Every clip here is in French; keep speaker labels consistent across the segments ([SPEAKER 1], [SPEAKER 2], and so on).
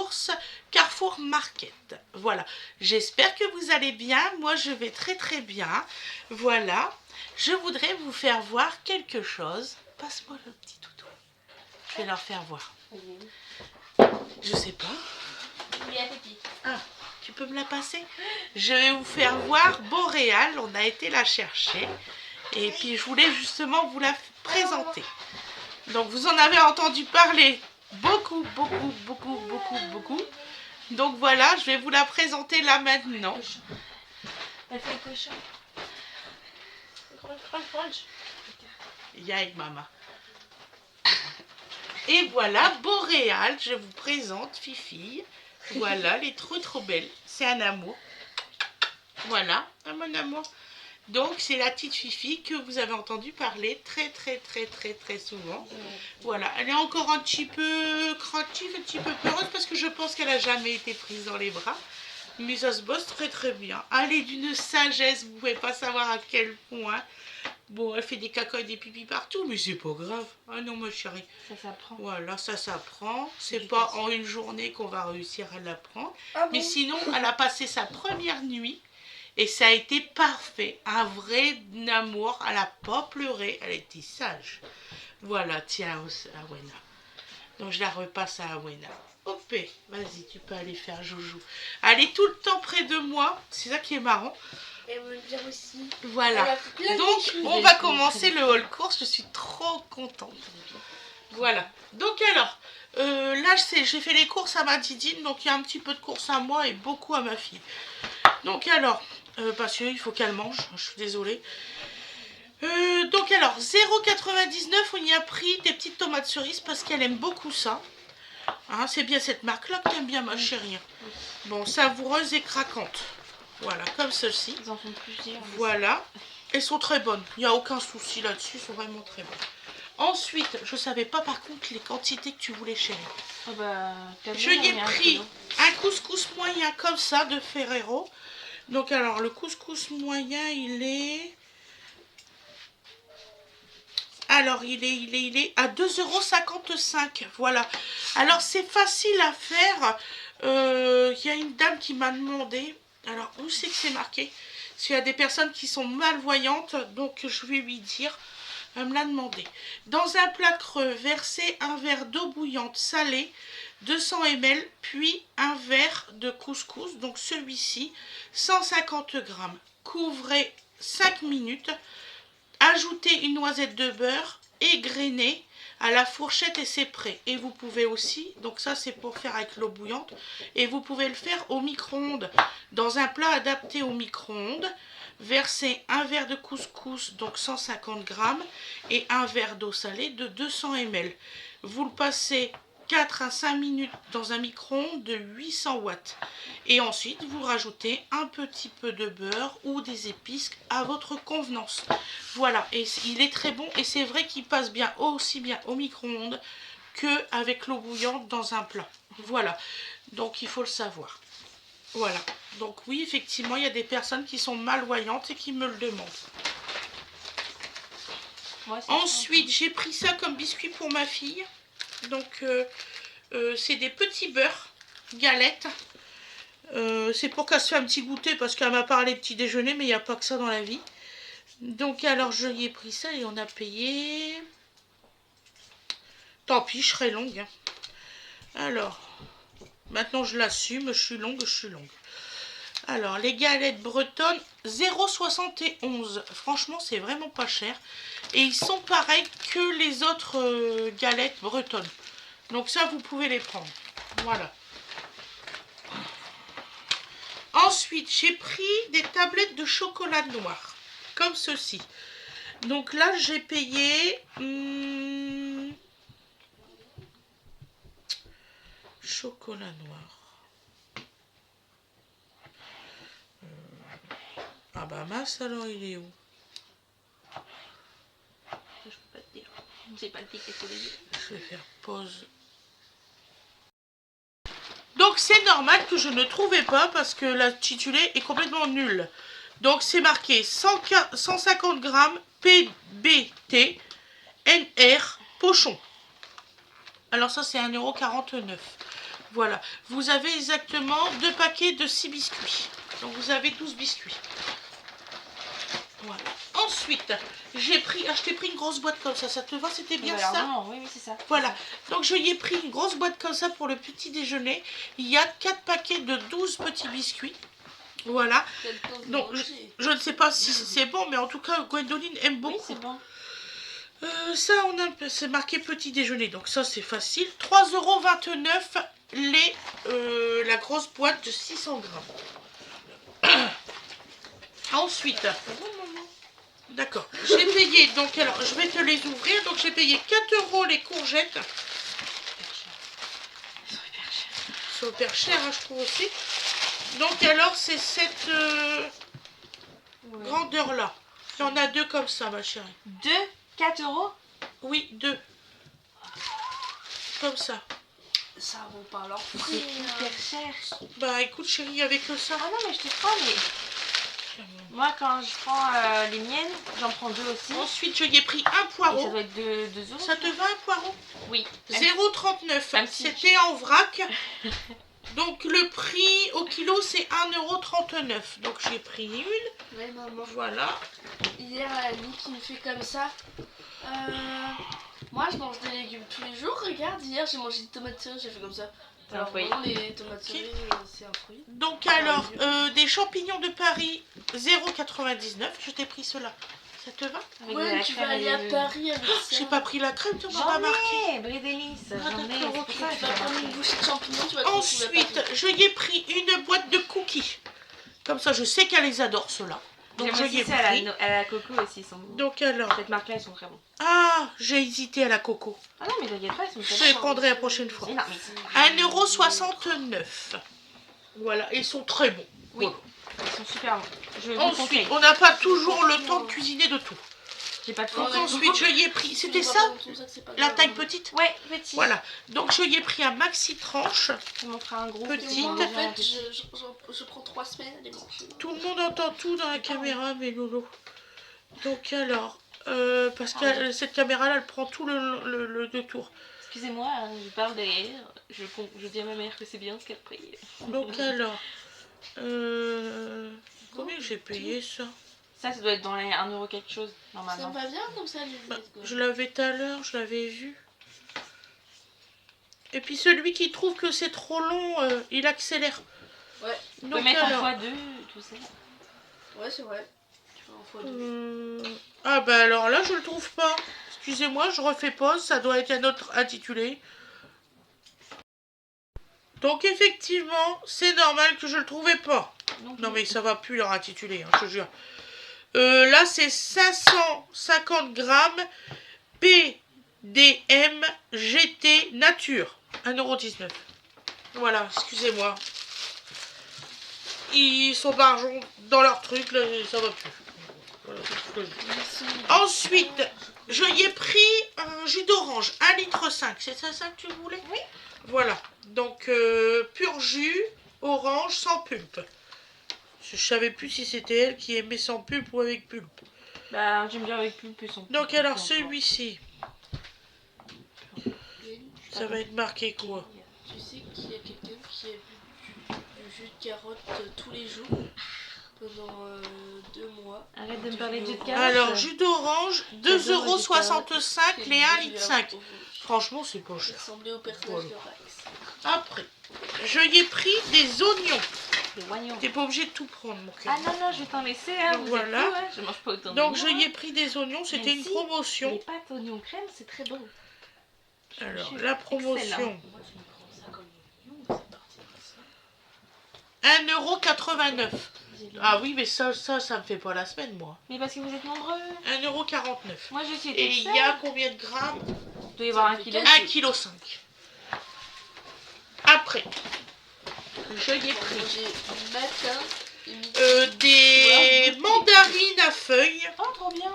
[SPEAKER 1] courses Carrefour Market. Voilà, j'espère que vous allez bien. Moi, je vais très très bien. Voilà, je voudrais vous faire voir quelque chose. Passe-moi le petit toutou. Je vais leur faire voir. Je sais pas. Ah, tu peux me la passer? Je vais vous faire voir Boréal. On a été la chercher. Et puis, je voulais justement vous la présenter. Donc, vous en avez entendu parler beaucoup. Donc, voilà, je vais vous la présenter là maintenant.
[SPEAKER 2] Elle fait le cochon.
[SPEAKER 1] Y'a maman. Et voilà, Boréal, je vous présente Fifi. Voilà, elle est trop belle. C'est un amour. Voilà, mon amour. Donc, c'est la petite Fifi que vous avez entendu parler très souvent. Voilà, elle est encore un petit peu craintive, un petit peu peureuse parce que je pense qu'elle n'a jamais été prise dans les bras. Mais ça se bosse très bien. Elle est d'une sagesse, vous ne pouvez pas savoir à quel point. Bon, elle fait des caca et des pipis partout, mais c'est pas grave. Ah non, ma chérie.
[SPEAKER 2] Ça s'apprend.
[SPEAKER 1] Voilà, ça s'apprend. C'est pas en une journée qu'on va réussir à l'apprendre.
[SPEAKER 2] Ah bon?
[SPEAKER 1] Mais sinon, elle a passé sa première nuit. Et ça a été parfait, un vrai amour, elle n'a pas pleuré, elle était sage. Voilà, tiens, à Wena. Donc je la repasse à Wena. Hop, vas-y, tu peux aller faire joujou. Elle est tout le temps près de moi, c'est ça qui est marrant.
[SPEAKER 2] Elle veut dire aussi.
[SPEAKER 1] Voilà, donc on va commencer le haul course, je suis trop contente. Voilà, donc alors, là j'ai fait les courses à ma Didine, donc il y a un petit peu de courses à moi et beaucoup à ma fille. Donc alors, parce qu'il faut qu'elle mange, je suis désolée. Donc alors, 0,99, on y a pris des petites tomates cerises parce qu'elle aime beaucoup ça. Hein, c'est bien cette marque-là que t'aimes bien, ma chérie. Bon, savoureuse et craquante. Voilà, comme ceci.
[SPEAKER 2] Ils en font plusieurs.
[SPEAKER 1] Voilà. Elles sont très bonnes. Il n'y a aucun souci là-dessus. Elles sont vraiment très bonnes. Ensuite, je ne savais pas par contre les quantités que tu voulais, chérie.
[SPEAKER 2] Oh bah,
[SPEAKER 1] je y ai pris un couscous moyen comme ça de Ferrero. Donc alors, le couscous moyen, il est... Alors, il est à 2,55 €. Voilà. Alors, c'est facile à faire. Il y a une dame qui m'a demandé. Alors, où c'est que c'est marqué? Parce qu'il y a des personnes qui sont malvoyantes. Donc, je vais lui dire. Elle me l'a demandé. Dans un plat creux, versez un verre d'eau bouillante salée, 200 ml, puis un verre de couscous. Donc, celui-ci, 150 g. Couvrez 5 minutes. Ajoutez une noisette de beurre égrenée à la fourchette et c'est prêt. Et vous pouvez aussi, donc ça c'est pour faire avec l'eau bouillante, et vous pouvez le faire au micro-ondes. Dans un plat adapté au micro-ondes, versez un verre de couscous, donc 150 g, et un verre d'eau salée de 200 ml. Vous le passez 4 à 5 minutes dans un micro-ondes de 800 watts. Et ensuite, vous rajoutez un petit peu de beurre ou des épices à votre convenance. Voilà, et il est très bon et c'est vrai qu'il passe bien aussi bien au micro-ondes qu'avec l'eau bouillante dans un plat. Voilà, donc il faut le savoir. Voilà, donc oui, effectivement, il y a des personnes qui sont malvoyantes et qui me le demandent. Ouais, ensuite, j'ai pris ça comme biscuit pour ma fille. Donc, c'est des petits beurres, galettes. C'est pour qu'elle se fasse un petit goûter parce qu'elle m'a parlé petit déjeuner, mais il n'y a pas que ça dans la vie. Donc, alors, je lui ai pris ça et on a payé... Tant pis, je serai longue. Hein. Alors, maintenant je l'assume, je suis longue. Alors, les galettes bretonnes, 0,71. Franchement, c'est vraiment pas cher. Et ils sont pareils que les autres galettes bretonnes. Donc ça, vous pouvez les prendre. Voilà. Ensuite, j'ai pris des tablettes de chocolat noir. Comme ceci. Donc là, j'ai payé... chocolat noir. Ah bah mince, alors il est où?
[SPEAKER 2] Je peux pas te dire. J'ai pas le ticket sous les yeux.
[SPEAKER 1] Je vais faire pause. Donc c'est normal que je ne trouvais pas parce que l'intitulé est complètement nul. Donc c'est marqué 150 g PBT NR Pochon. Alors ça c'est 1,49 €. Voilà. Vous avez exactement 2 paquets de 6 biscuits. Donc vous avez 12 biscuits. Voilà. Ensuite, je t'ai pris une grosse boîte comme ça te va? C'était bien
[SPEAKER 2] Alors,
[SPEAKER 1] ça?
[SPEAKER 2] non, oui, c'est ça.
[SPEAKER 1] Voilà. Donc je y ai pris une grosse boîte comme ça pour le petit déjeuner. Il y a 4 paquets de 12 petits biscuits. Voilà. Donc je ne sais pas si c'est bon, mais en tout cas, Gwendoline aime beaucoup.
[SPEAKER 2] Oui, c'est bon.
[SPEAKER 1] Ça, c'est marqué petit déjeuner, donc ça c'est facile. 3,29 € la grosse boîte de 600 grammes. Ensuite, d'accord, j'ai payé, donc alors je vais te les ouvrir. Donc j'ai payé 4 € les courgettes. Ils sont hyper chers, hein, je trouve aussi. Donc alors c'est cette grandeur là. Il y en a 2 comme ça, ma chérie.
[SPEAKER 2] 2, 4 €?
[SPEAKER 1] Oui, 2. Comme ça.
[SPEAKER 2] Ça vaut pas leur prix. C'est hyper cher.
[SPEAKER 1] Bah écoute chérie, avec ça.
[SPEAKER 2] Ah non, mais je te crois, mais... Moi, quand je prends les miennes, j'en prends 2 aussi.
[SPEAKER 1] Ensuite, je y ai pris un
[SPEAKER 2] Et
[SPEAKER 1] poireau.
[SPEAKER 2] ça doit être 2 €.
[SPEAKER 1] Ça te va un poireau?
[SPEAKER 2] Oui.
[SPEAKER 1] 0,39. C'était en vrac. Donc le prix au kilo, c'est 1,39 €. Donc j'ai pris une.
[SPEAKER 3] Ouais, maman.
[SPEAKER 1] Voilà.
[SPEAKER 3] Hier, Annie qui me fait comme ça. Moi, je mange des légumes tous les jours. Regarde, hier, j'ai mangé des tomates cerises, j'ai fait comme ça. Alors, vraiment, les tomates cerises, c'est un fruit.
[SPEAKER 1] Donc alors, des champignons de Paris, 0,99. Je t'ai pris cela. Ça te va?
[SPEAKER 3] Ouais, tu vas aller à Paris avec ça.
[SPEAKER 1] J'ai pas pris la crème, tu m'as
[SPEAKER 2] J'en
[SPEAKER 1] pas marqué.
[SPEAKER 2] ai, Brédélis. J'en ai.
[SPEAKER 1] d'accord, ok.
[SPEAKER 3] Tu vas prendre une bouchée de champignons, tu vas te retrouver à Paris.
[SPEAKER 1] Ensuite, je y ai pris une boîte de cookies. Comme ça, je sais qu'elle les adore, ceux-là. Donc je y ai pris.
[SPEAKER 2] À la coco aussi, ils sont bons.
[SPEAKER 1] Donc alors.
[SPEAKER 2] Cette marque-là, ils sont très bons.
[SPEAKER 1] Ah, j'ai hésité à la coco.
[SPEAKER 2] Ah non, mais t'inquiète pas, ils sont
[SPEAKER 1] Je
[SPEAKER 2] très
[SPEAKER 1] les
[SPEAKER 2] bons.
[SPEAKER 1] prendrai la prochaine fois.
[SPEAKER 2] Non, mais
[SPEAKER 1] 1,69 €. Voilà, ils sont très bons.
[SPEAKER 2] oui,
[SPEAKER 1] Voilà.
[SPEAKER 2] ils sont super bons. Je vous
[SPEAKER 1] Ensuite,
[SPEAKER 2] conseille.
[SPEAKER 1] on n'a pas toujours le temps de cuisiner de tout.
[SPEAKER 2] J'ai pas de
[SPEAKER 1] Donc
[SPEAKER 2] temps.
[SPEAKER 1] ensuite, je y ai pris. C'était ça? La taille petite?
[SPEAKER 2] Ouais, petit.
[SPEAKER 1] Voilà. Donc je y ai pris un maxi tranche.
[SPEAKER 2] Je vous montrerai un gros.
[SPEAKER 1] Petite.
[SPEAKER 3] Moi, en fait, je prends 3 semaines à les manger.
[SPEAKER 1] Tout le monde entend tout dans la caméra, mais Lolo. Donc alors, parce que cette caméra-là, elle prend tout le détour.
[SPEAKER 2] Excusez-moi, hein, je parle derrière. Je dis à ma mère que c'est bien ce qu'elle prie.
[SPEAKER 1] Donc alors, combien j'ai payé ça?
[SPEAKER 2] Ça doit être dans les 1 € quelque chose,
[SPEAKER 3] Ça
[SPEAKER 2] normalement.
[SPEAKER 3] me va bien comme ça, les
[SPEAKER 1] Bah,
[SPEAKER 3] let's go.
[SPEAKER 1] je l'avais tout à l'heure, je l'avais vu. Et puis celui qui trouve que c'est trop long, il accélère.
[SPEAKER 3] Ouais.
[SPEAKER 2] On peut
[SPEAKER 1] Donc
[SPEAKER 2] mettre
[SPEAKER 1] alors,
[SPEAKER 2] en x2, tout ça.
[SPEAKER 3] Ouais, c'est vrai. Tu vas en fois 2.
[SPEAKER 1] ah bah alors là, je le trouve pas. Excusez-moi, je refais pause, ça doit être un autre intitulé. Donc effectivement, c'est normal que je le trouvais pas.
[SPEAKER 2] Donc,
[SPEAKER 1] Non mais ça va plus leur intituler, hein, je te jure. Là c'est 550 grammes PDM GT Nature. 1,19 €. Voilà, excusez-moi. Ils sont barjons dans leur truc, là, ça va plus. Voilà, c'est tout ce que je dis. Ensuite, je y ai pris un jus d'orange, 1,5 litre. C'est ça que tu voulais?
[SPEAKER 2] Oui.
[SPEAKER 1] Voilà, donc pur jus, orange, sans pulpe. Je savais plus si c'était elle qui aimait sans pulpe ou avec pulpe.
[SPEAKER 2] bah, j'aime bien avec pulpe et son.
[SPEAKER 1] Donc alors celui-ci, ça va être marqué quoi?
[SPEAKER 3] Tu sais qu'il y a quelqu'un qui a bu du jus de carotte tous les jours pendant 2 mois.
[SPEAKER 2] Arrête de me parler de jus de carotte.
[SPEAKER 1] Alors jus d'orange, 2,65 € les 1,5 litre. Franchement c'est pas
[SPEAKER 3] Il
[SPEAKER 1] cher.
[SPEAKER 3] ressemblait au personnage
[SPEAKER 1] Voilà.
[SPEAKER 3] de Rex.
[SPEAKER 1] Après, je y ai pris des oignons.
[SPEAKER 2] Les oignons.
[SPEAKER 1] T'es pas obligé de tout prendre mon cœur.
[SPEAKER 2] Ah non, non, je vais t'en laisser, hein.
[SPEAKER 1] Donc
[SPEAKER 2] Vous
[SPEAKER 1] voilà.
[SPEAKER 2] êtes fous, hein. Je mange pas autant de
[SPEAKER 1] Donc je
[SPEAKER 2] oignons,
[SPEAKER 1] y ai
[SPEAKER 2] hein.
[SPEAKER 1] pris des oignons, c'était une
[SPEAKER 2] Merci.
[SPEAKER 1] promotion.
[SPEAKER 2] Les pâtes oignons crème, c'est très bon.
[SPEAKER 1] Alors
[SPEAKER 2] Excellent.
[SPEAKER 1] la promotion,
[SPEAKER 3] Moi, je me prends ça comme une oignon, c'est parti.
[SPEAKER 1] 1,89 €. Ah oui, mais ça me fait pas la semaine, moi.
[SPEAKER 2] Mais parce que vous êtes nombreux.
[SPEAKER 1] 1,49 €.
[SPEAKER 2] Moi, je suis
[SPEAKER 1] Et il y a combien de grammes?
[SPEAKER 2] Il doit y avoir 1 kilo.
[SPEAKER 1] 1,5 kg. Après, je y ai
[SPEAKER 3] J'ai
[SPEAKER 1] pris
[SPEAKER 3] mangé matin et midi.
[SPEAKER 1] des mandarines à feuilles.
[SPEAKER 2] Oh, trop bien.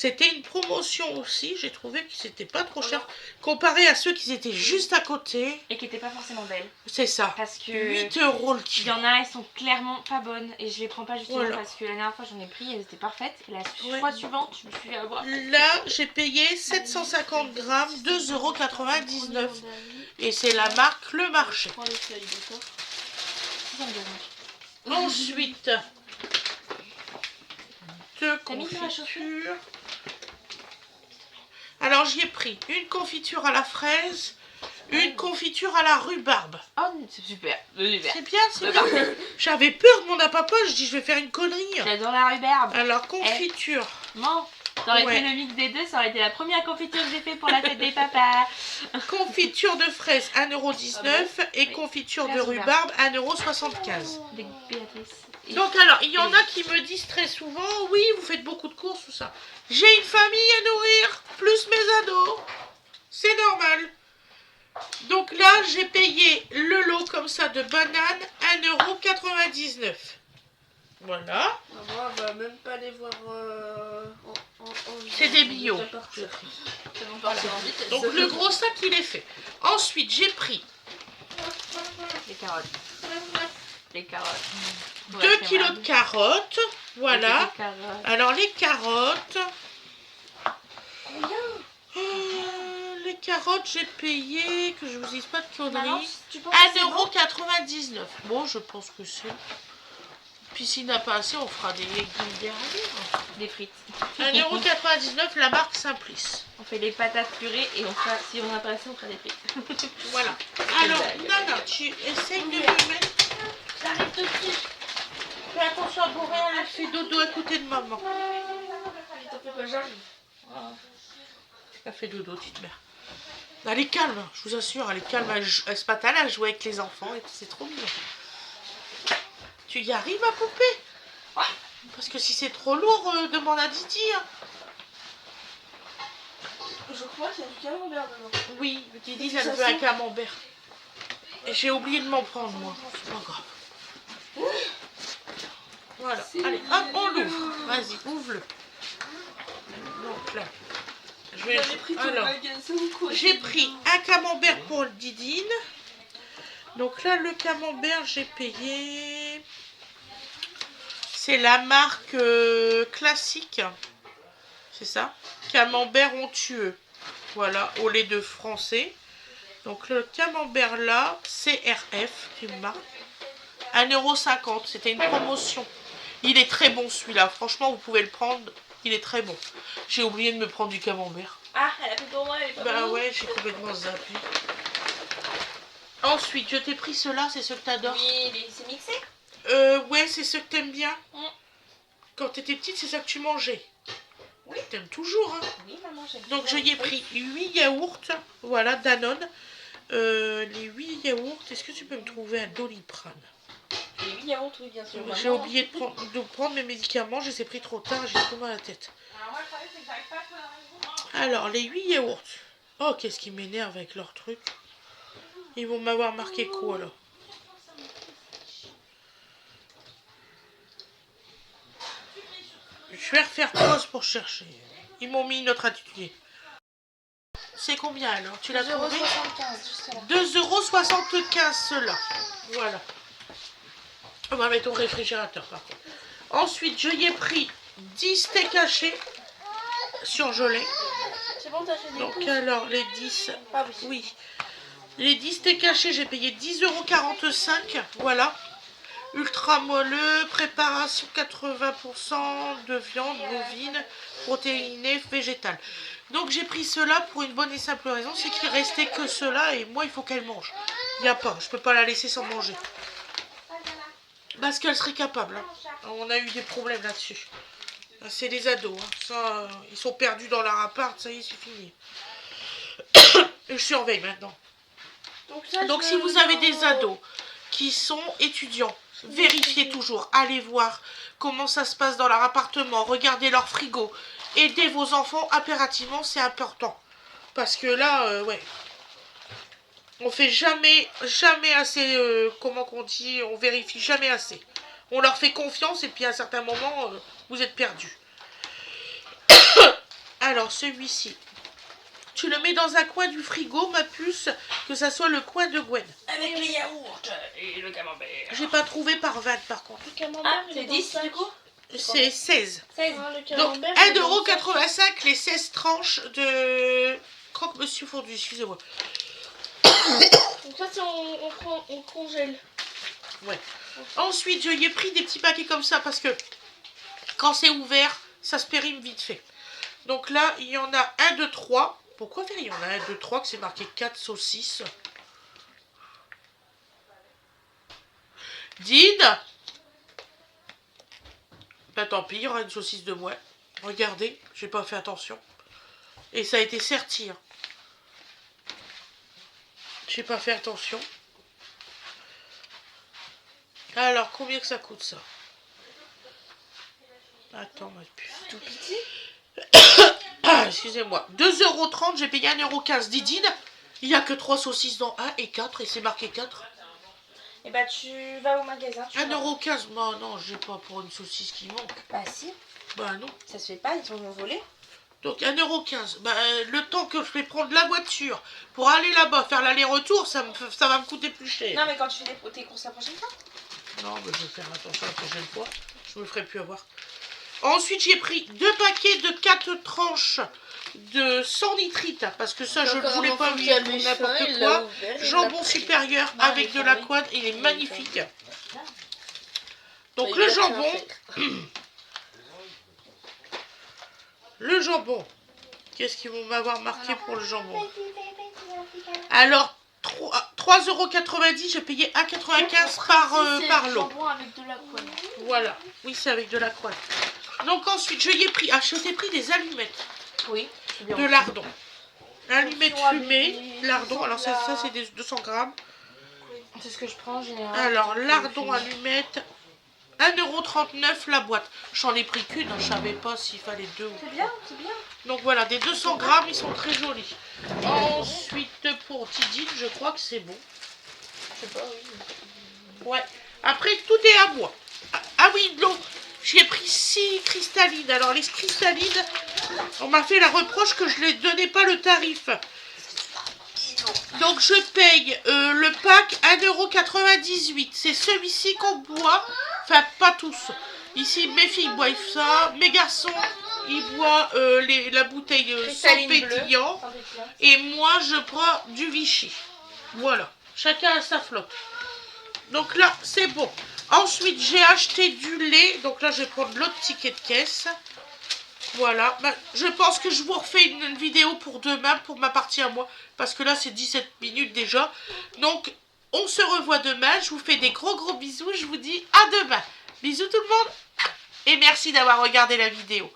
[SPEAKER 1] C'était une promotion aussi. J'ai trouvé que c'était pas trop cher comparé à ceux qui étaient juste à côté.
[SPEAKER 2] Et qui n'étaient pas forcément belles.
[SPEAKER 1] C'est ça.
[SPEAKER 2] Parce que
[SPEAKER 1] 8 € le
[SPEAKER 2] il
[SPEAKER 1] kilo.
[SPEAKER 2] y en a, elles sont clairement pas bonnes. Et je les prends pas justement
[SPEAKER 1] Voilà.
[SPEAKER 2] parce que la dernière fois j'en ai pris, elles étaient parfaites. Et la
[SPEAKER 1] Ouais.
[SPEAKER 2] fois suivante, je me suis fait avoir.
[SPEAKER 1] Là, j'ai payé 750 grammes, 2,99 €. Et c'est la marque Le Marché.
[SPEAKER 3] Prends les feuilles, d'accord.
[SPEAKER 2] Ça me dérange.
[SPEAKER 1] Ensuite, deux
[SPEAKER 2] T'as mis dans la chaussure?
[SPEAKER 1] confitures. Alors, j'y ai pris une confiture à la fraise, une confiture à la rhubarbe.
[SPEAKER 2] Oh, c'est super. Super.
[SPEAKER 1] C'est bien, c'est bien. J'avais peur de mon apapa, je dis je vais faire une connerie.
[SPEAKER 2] J'adore la rhubarbe.
[SPEAKER 1] Alors, confiture.
[SPEAKER 2] Bon, ça aurait
[SPEAKER 1] Ouais.
[SPEAKER 2] été le mix des deux, ça aurait été la première confiture que j'ai fait pour la fête des papas.
[SPEAKER 1] Confiture de fraise 1,19 € et
[SPEAKER 2] Oui.
[SPEAKER 1] confiture de
[SPEAKER 2] Fraise
[SPEAKER 1] rhubarbe 1,75 €.
[SPEAKER 2] Des Béatrice. Et-
[SPEAKER 1] Donc alors, il y en a qui me disent très souvent, oui, vous faites beaucoup de courses, tout ça. J'ai une famille à nourrir, plus mes ados. C'est normal. Donc là, j'ai payé le lot comme ça de bananes 1,99 €. Voilà.
[SPEAKER 3] Maman, on va même pas les voir
[SPEAKER 1] C'est des bio.
[SPEAKER 3] Ça va partir. Ça va partir en vitesse.
[SPEAKER 1] Donc le gros sac, il est fait. Ensuite, j'ai pris
[SPEAKER 2] Les carottes. Les carottes.
[SPEAKER 1] 2 kilos de carottes. Voilà.
[SPEAKER 2] Les carottes.
[SPEAKER 1] Alors les carottes... les carottes, j'ai payé, que je vous dise pas de
[SPEAKER 2] Maman,
[SPEAKER 1] conneries,
[SPEAKER 2] tu penses que c'est bon
[SPEAKER 1] 1,99 €. Bon, je pense que c'est... Puis s'il n'a pas assez, on fera des légumes derrière.
[SPEAKER 2] Des frites.
[SPEAKER 1] 1,99 €, la marque Simplice.
[SPEAKER 2] On fait les patates purées et on fera, si on n'a pas assez, on fera des frites.
[SPEAKER 1] Voilà. Alors, Nana, tu essayes de me mettre...
[SPEAKER 3] J'arrête de pied.
[SPEAKER 1] Fais attention à Boréal, elle fait dodo à côté de maman.
[SPEAKER 3] T'en fais pas, j'arrive.
[SPEAKER 1] Elle fait dodo, petite mère. Elle est calme, je vous assure, elle est calme. Elle se patale, elle joue avec les enfants et c'est trop mignon. Tu y arrives, ma poupée? Parce que si c'est trop lourd, demande à Didi. Hein.
[SPEAKER 3] Je crois qu'il y a du camembert dedans.
[SPEAKER 1] Oui, Didi,
[SPEAKER 3] Ça
[SPEAKER 1] elle veut un camembert. Et j'ai oublié de m'en prendre, moi. C'est pas grave. Voilà. Allez, hop, on l'ouvre. Vas-y, ouvre-le. Donc là, je vais...
[SPEAKER 3] J'avais pris tout le
[SPEAKER 1] Alors,
[SPEAKER 3] magasin ou quoi?
[SPEAKER 1] j'ai pris un camembert pour le Didine. Donc là, le camembert, j'ai payé... C'est la marque classique. C'est ça. Camembert onctueux. Voilà, au lait de français. Donc le camembert là, CRF, qui me marque. 1,50 €. C'était une promotion. Il est très bon celui-là. Franchement, vous pouvez le prendre. Il est très bon. J'ai oublié de me prendre du camembert.
[SPEAKER 2] Ah, elle a fait pour moi, elle est pas
[SPEAKER 1] Bah
[SPEAKER 2] pour nous.
[SPEAKER 1] ouais, j'ai complètement zappé. Ensuite, je t'ai pris ceux-là, c'est ceux que t'adores.
[SPEAKER 2] Oui, c'est mixé.
[SPEAKER 1] Ouais, c'est ceux que t'aimes bien.
[SPEAKER 2] Mm.
[SPEAKER 1] Quand t'étais petite, c'est ça que tu mangeais.
[SPEAKER 2] Oui.
[SPEAKER 1] T'aimes toujours, hein.
[SPEAKER 2] Oui, maman, j'aime
[SPEAKER 1] Donc je
[SPEAKER 2] bien.
[SPEAKER 1] y ai pris 8 yaourts. Voilà, Danone. Les 8 yaourts, est-ce que tu peux me trouver un Doliprane?
[SPEAKER 2] Les 8 yaourts, oui, bien sûr.
[SPEAKER 1] J'ai oublié de prendre mes médicaments, je les ai pris trop tard, j'ai trop mal à la tête.
[SPEAKER 2] Alors, moi, le problème, c'est que j'arrive pas à faire la raison.
[SPEAKER 1] Alors, les 8 yaourts. Oh, qu'est-ce qui m'énerve avec leur truc. Ils vont m'avoir marqué quoi, là? Je vais refaire pause pour chercher. Ils m'ont mis notre attitude. C'est combien alors? Tu l'as trouvé?
[SPEAKER 2] 2,75 jusqu'à là.
[SPEAKER 1] 2,75 € ceux-là. Voilà. On va mettre au réfrigérateur par contre. Ensuite, je y ai pris 10 steaks hachés surgelés.
[SPEAKER 3] C'est bon, t'as fait des
[SPEAKER 1] Donc
[SPEAKER 3] courses?
[SPEAKER 1] alors, les 10...
[SPEAKER 3] Ah oui.
[SPEAKER 1] Oui. Les 10 steaks hachés, j'ai payé 10,45 €. Voilà. Ultra moelleux, préparation 80% de viande bovine, protéinée, végétale. Donc j'ai pris cela pour une bonne et simple raison, c'est qu'il restait que cela et moi il faut qu'elle mange. Il n'y a pas, je peux pas la laisser sans manger. Parce qu'elle serait capable. Hein. On a eu des problèmes là-dessus. C'est des ados. Hein. Ça, ils sont perdus dans leur appart, ça y est, c'est fini. Je surveille maintenant. Donc si vous avez des ados qui sont étudiants, vérifiez toujours, allez voir comment ça se passe dans leur appartement, regardez leur frigo, aidez vos enfants impérativement, c'est important. Parce que là, ouais, on fait jamais assez, comment qu'on dit, on vérifie jamais assez. On leur fait confiance et puis à un certain moment, vous êtes perdus. Alors, celui-ci. Tu le mets dans un coin du frigo, ma puce, que ça soit le coin de Gwen.
[SPEAKER 2] Avec les yaourts et le camembert.
[SPEAKER 1] J'ai pas trouvé par 20 par contre.
[SPEAKER 3] Le camembert, il
[SPEAKER 2] C'est
[SPEAKER 3] est dans le
[SPEAKER 2] 10
[SPEAKER 3] sac.
[SPEAKER 2] du coup?
[SPEAKER 1] C'est 16.
[SPEAKER 2] 16.
[SPEAKER 3] Ah, le
[SPEAKER 1] Donc
[SPEAKER 3] camembert, il est dans le sac.
[SPEAKER 1] 1,85 les 16 tranches de croque-monsieur fondu, excusez-moi.
[SPEAKER 3] Donc ça, c'est on congèle.
[SPEAKER 1] Ouais. Ensuite, je y ai pris des petits paquets comme ça parce que quand c'est ouvert, ça se périme vite fait. Donc là, il y en a 1, 2, 3. Pourquoi faire il y en a 1, 2, 3 que c'est marqué 4 saucisses? Dine. Bah tant pis, il y aura une saucisse de moins. Regardez, j'ai pas fait attention. Et ça a été serti. Hein. J'ai pas fait attention. Alors, combien que ça coûte ça? Attends, ma puce.
[SPEAKER 2] Tout petit.
[SPEAKER 1] Excusez-moi. 2,30 €, j'ai payé 1,15 €. Didine, il n'y a que 3 saucisses dans 1 et 4 et c'est marqué 4.
[SPEAKER 2] Et bah tu vas au magasin.
[SPEAKER 1] 1,15 €. Bah non, j'ai pas pour une saucisse qui manque.
[SPEAKER 2] Bah si,
[SPEAKER 1] Bah non.
[SPEAKER 2] ça se fait pas, ils sont volés.
[SPEAKER 1] Donc 1,15 €. Bah, le temps que je vais prendre la voiture pour aller là-bas, faire l'aller-retour, ça va me coûter plus cher.
[SPEAKER 2] Non mais quand tu fais tes courses la prochaine fois.
[SPEAKER 1] Non, mais je vais faire attention la prochaine fois. Je me ferai plus avoir. Ensuite, j'ai pris 2 paquets de 4 tranches de 100 nitrite. Parce que ça, je ne voulais pas lui pour n'importe quoi. Jambon supérieur avec de la couenne. Il est magnifique. Donc le jambon. Le jambon. Qu'est-ce qu'ils vont m'avoir marqué pour le jambon? Alors, 3,90 €, j'ai payé 1,95 € par lot.
[SPEAKER 3] Avec de la couenne.
[SPEAKER 1] Voilà, oui, c'est avec de la couenne. Donc ensuite, je y ai pris, je t'ai pris des allumettes
[SPEAKER 2] Oui.
[SPEAKER 1] de lardon. Allumettes fumées, lardon, alors ça c'est des 200 grammes.
[SPEAKER 2] C'est ce que je prends en général.
[SPEAKER 1] Alors, lardon, allumettes, 1,39 € la boîte. J'en ai pris qu'une, je savais pas s'il fallait 2 ou
[SPEAKER 2] C'est
[SPEAKER 1] 3.
[SPEAKER 2] bien, c'est bien.
[SPEAKER 1] Donc voilà, des 200 grammes, ils sont très jolis. Ensuite, pour Tidine, je crois que c'est bon.
[SPEAKER 2] Je sais pas, oui.
[SPEAKER 1] Ouais. Après, tout est à moi. Ah oui, de l'eau. J'ai pris 6 cristallines. Alors, les cristallines, on m'a fait la reproche que je ne les donnais pas le tarif. Donc, je paye le pack 1,98 €. C'est celui-ci qu'on boit. Enfin, pas tous. Ici, mes filles boivent ça. Mes garçons, ils boivent la bouteille sans pétillant. Et moi, je prends du Vichy. Voilà. Chacun a sa flotte. Donc là, c'est bon. Ensuite, j'ai acheté du lait. Donc là, je vais prendre l'autre ticket de caisse. Voilà. Ben, je pense que je vous refais une vidéo pour demain, pour ma partie à moi. Parce que là, c'est 17 minutes déjà. Donc, on se revoit demain. Je vous fais des gros bisous. Je vous dis à demain. Bisous tout le monde. Et merci d'avoir regardé la vidéo.